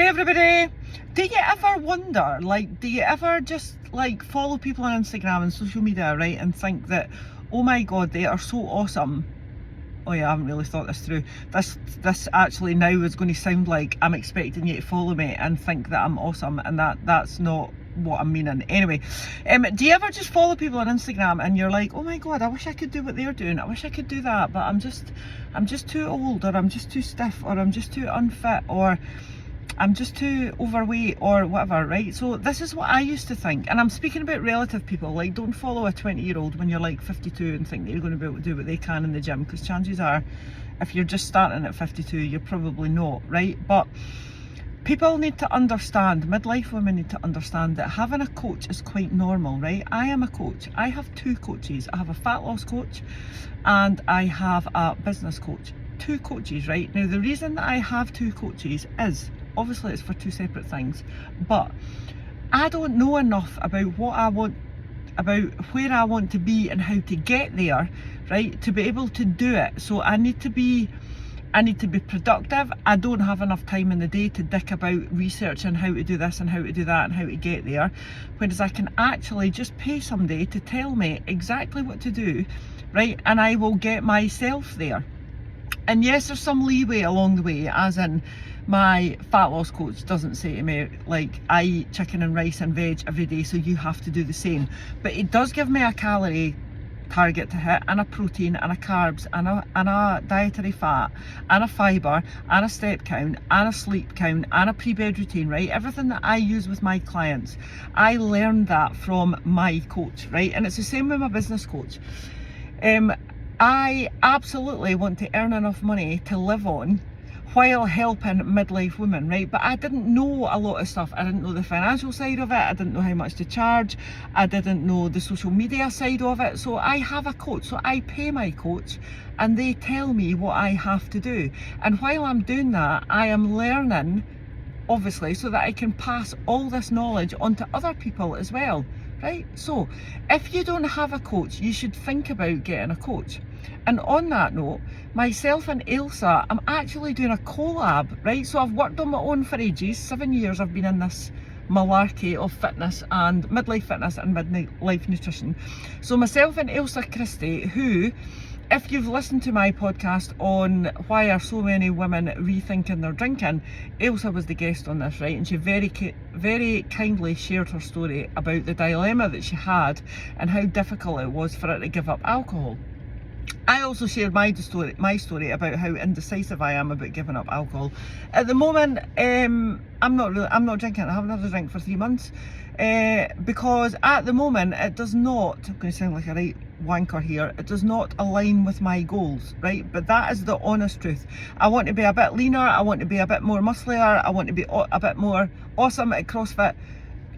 Hey everybody! Do you ever wonder, do you ever just follow people on Instagram and social media, right, and think that, oh my god, they are so awesome? Oh yeah, I haven't really thought this through. This actually now is going to sound like I'm expecting you to follow me and think that I'm awesome, and that's not what I'm meaning. Anyway, do you ever just follow people on Instagram and you're like, oh my god, I wish I could do what they're doing, I wish I could do that, but I'm just too old, or I'm just too stiff, or I'm just too unfit, or I'm just too overweight, or whatever, right? So this is what I used to think, and I'm speaking about relative people. Like, don't follow a 20-year-old when you're like 52 and think that you're going to be able to do what they can in the gym, because chances are, if you're just starting at 52, you're probably not, right? But people need to understand, midlife women need to understand that having a coach is quite normal, right? I am a coach. I have two coaches. I have a fat loss coach and I have a business coach. Two coaches, right? Now, the reason that I have two coaches is, obviously it's for two separate things, but I don't know enough about what I want, about where I want to be and how to get there, right, to be able to do it. So I need to be productive. I don't have enough time in the day to dick about researching how to do this and how to do that and how to get there, whereas I can actually just pay somebody to tell me exactly what to do, right, and I will get myself there. And yes, there's some leeway along the way, as in my fat loss coach doesn't say to me, like, I eat chicken and rice and veg every day, so you have to do the same. But it does give me a calorie target to hit, and a protein, and a carbs, and a dietary fat, and a fibre, and a step count, and a sleep count, and a pre-bed routine, right? Everything that I use with my clients, I learned that from my coach, right? And it's the same with my business coach. I absolutely want to earn enough money to live on while helping midlife women, right? But I didn't know a lot of stuff. I didn't know the financial side of it. I didn't know how much to charge. I didn't know the social media side of it. So I have a coach. So I pay my coach and they tell me what I have to do. And while I'm doing that, I am learning, obviously, so that I can pass all this knowledge on to other people as well, right? So if you don't have a coach, you should think about getting a coach. And on that note, myself and Ailsa, I'm actually doing a collab, right? So I've worked on my own for ages. 7 years I've been in this malarkey of fitness and midlife fitness and midlife nutrition. So myself and Ailsa Christie, who, if you've listened to my podcast on why are so many women rethinking their drinking, Ailsa was the guest on this, right? And she very kindly shared her story about the dilemma that she had and how difficult it was for her to give up alcohol. I also shared my story about how indecisive I am about giving up alcohol. At the moment, I'm not drinking. I haven't had a drink for 3 months because at the moment it does not, I'm going to sound like a right wanker here, it does not align with my goals, right? But that is the honest truth. I want to be a bit leaner, I want to be a bit more muscular, I want to be a bit more awesome at CrossFit.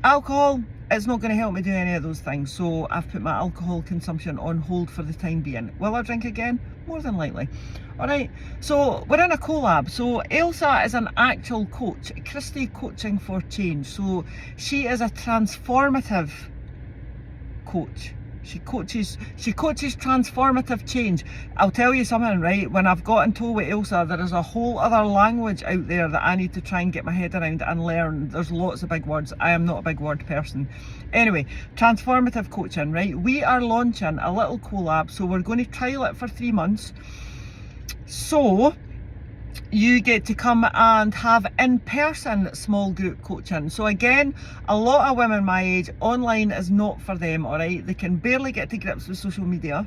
Alcohol, it's not going to help me do any of those things, so I've put my alcohol consumption on hold for the time being. Will I drink again? More than likely. Alright, so we're in a collab. So Ailsa is an actual coach, Christie Coaching for Change. So she is a transformative coach. She coaches transformative change. I'll tell you something, right? When I've got in tow with Ailsa, there is a whole other language out there that I need to try and get my head around and learn. There's lots of big words. I am not a big word person. Anyway, transformative coaching, right? We are launching a little collab, so we're going to trial it for 3 months. So you get to come and have in-person small group coaching. So again, a lot of women my age, online is not for them, all right? They can barely get to grips with social media,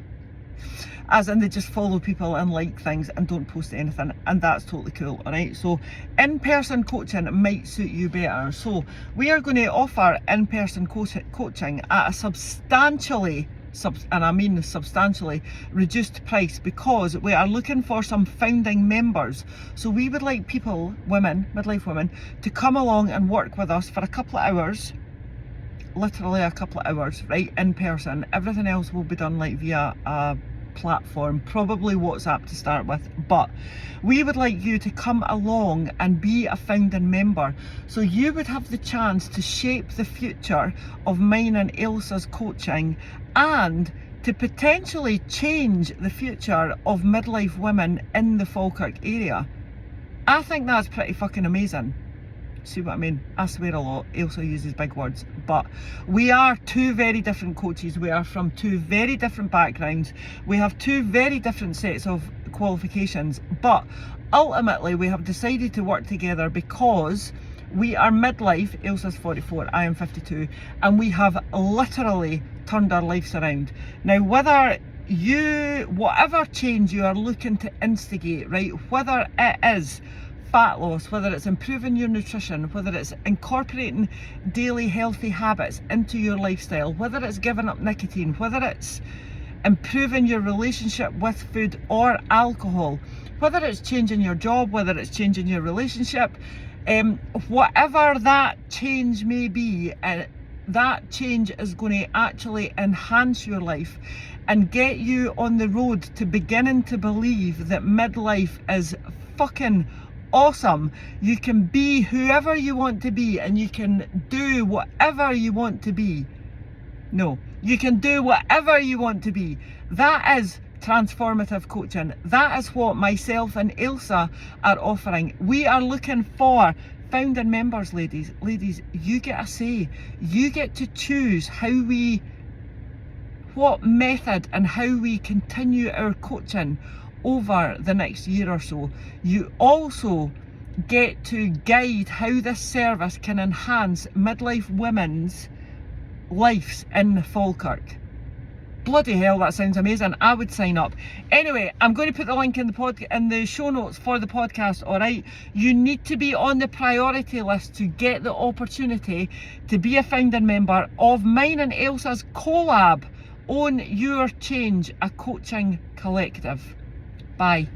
as in they just follow people and like things and don't post anything, and that's totally cool, all right? So in-person coaching might suit you better. So we are going to offer in-person coaching at a substantially reduced price, because we are looking for some founding members. So we would like people, women, midlife women, to come along and work with us for a couple of hours, literally a couple of hours, right, in person. Everything else will be done like via a platform, probably WhatsApp to start with, but we would like you to come along and be a founding member, so you would have the chance to shape the future of mine and Ailsa's coaching, and to potentially change the future of midlife women in the Falkirk area. I think that's pretty fucking amazing. See what I mean? I swear a lot. Ailsa uses big words. But we are two very different coaches. We are from two very different backgrounds. We have two very different sets of qualifications. But ultimately, we have decided to work together because we are midlife. Ailsa's 44, I am 52. And we have literally turned our lives around. Now, whether whatever change you are looking to instigate, right, whether it is fat loss, whether it's improving your nutrition, whether it's incorporating daily healthy habits into your lifestyle, whether it's giving up nicotine, whether it's improving your relationship with food or alcohol, whether it's changing your job, whether it's changing your relationship, whatever that change may be, that change is going to actually enhance your life and get you on the road to beginning to believe that midlife is fucking awesome. You can be whoever you want to be and you can do whatever you want to be. No, you can do whatever you want to be. That is transformative coaching. That is what myself and Ailsa are offering. We are looking for founding members, ladies. Ladies, you get a say. You get to choose what method and how we continue our coaching over the next year or so. You also get to guide how this service can enhance midlife women's lives in Falkirk. Bloody hell, that sounds amazing. I would sign up. Anyway, I'm going to put the link in the show notes for the podcast, alright? You need to be on the priority list to get the opportunity to be a founding member of mine and Ailsa's collab, Own Your Change, a coaching collective. Bye.